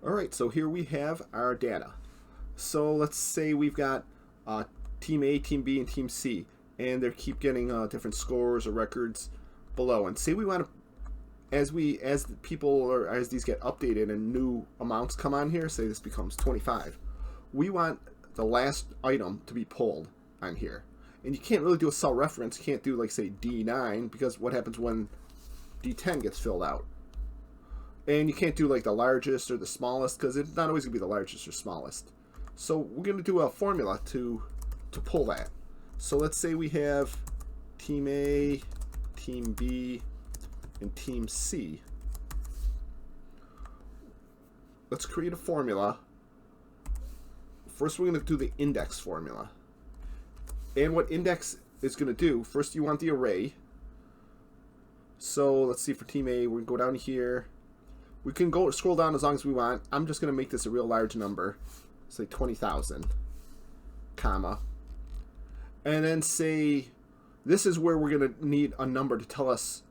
Alright, so here we have our data. So let's say we've got Team A, Team B, and Team C, and they keep getting different scores or records below. And say we want to, as the people or as these get updated and new amounts come on here, say this becomes 25, we want the last item to be pulled on here. And you can't really do a cell reference. You can't do like say D9 because what happens when D10 gets filled out? And you can't do like the largest or the smallest because it's not always going to be the largest or smallest. So we're going to do a formula to pull that. So let's say we have Team A, Team B, and Team C. Let's create a formula. First we're going to do the index formula. And what index is going to do, first you want the array. So let's see, for Team A, we're going to go down here. We can go scroll down as long as we want. I'm just going to make this a real large number. Say 20,000, comma. And then say, this is where we're going to need a number to tell us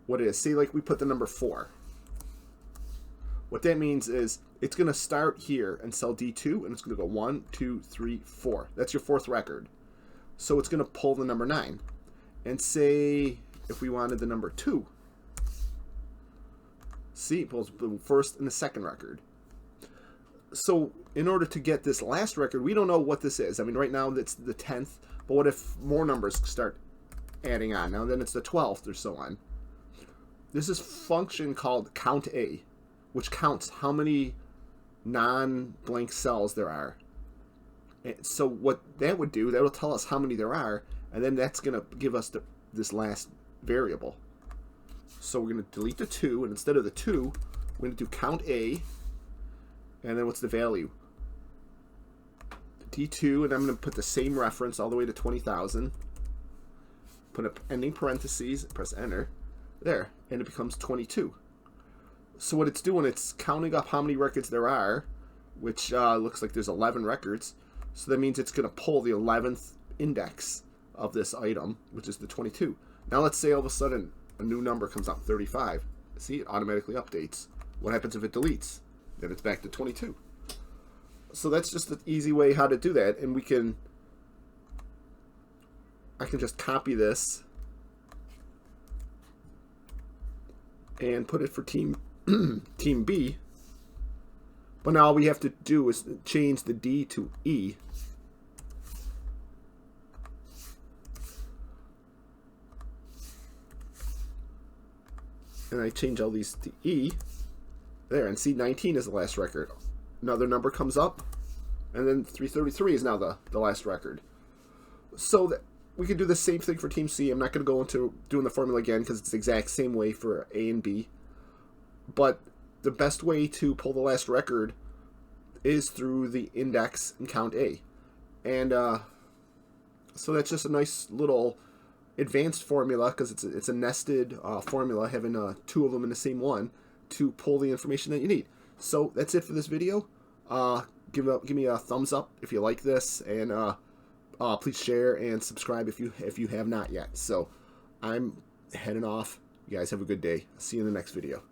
what it is. Say like we put the number 4. What that means is it's going to start here and cell D2, and it's going to go 1, 2, 3, 4. That's your 4th record. So it's going to pull the number 9. And say if we wanted the number 2. See, it pulls the 1st and the 2nd record. So in order to get this last record, we don't know what this is. I mean, right now it's the 10th, but what if more numbers start adding on? Now then it's the 12th or so on. There's this function called count A, which counts how many non-blank cells there are. And so what that would do, that'll tell us how many there are, and then that's going to give us this last variable. So we're going to delete the 2, and instead of the 2, we're going to do count A, and then what's the value? D2, and I'm going to put the same reference all the way to 20,000. Put an ending parentheses, press enter. There, and it becomes 22. So what it's doing, it's counting up how many records there are, which looks like there's 11 records. So that means it's going to pull the 11th index of this item, which is the 22. Now let's say all of a sudden a new number comes out, 35. See, it automatically updates. What happens if it deletes? Then it's back to 22. So that's just an easy way how to do that. And I can just copy this and put it for team B. But now all we have to do is change the D to E. And I change all these to E. There, and see, 19 is the last record. Another number comes up, and then 333 is now the last record. So that we can do the same thing for Team C. I'm not going to go into doing the formula again because it's the exact same way for A and B. But the best way to pull the last record is through the index and count A. And so that's just a nice little advanced formula because it's a nested formula, having 2 of them in the same one to pull the information that you need. So that's it for this video. Give me a thumbs up if you like this, and please share and subscribe if you have not yet. So I'm heading off. You guys have a good day. See you in the next video.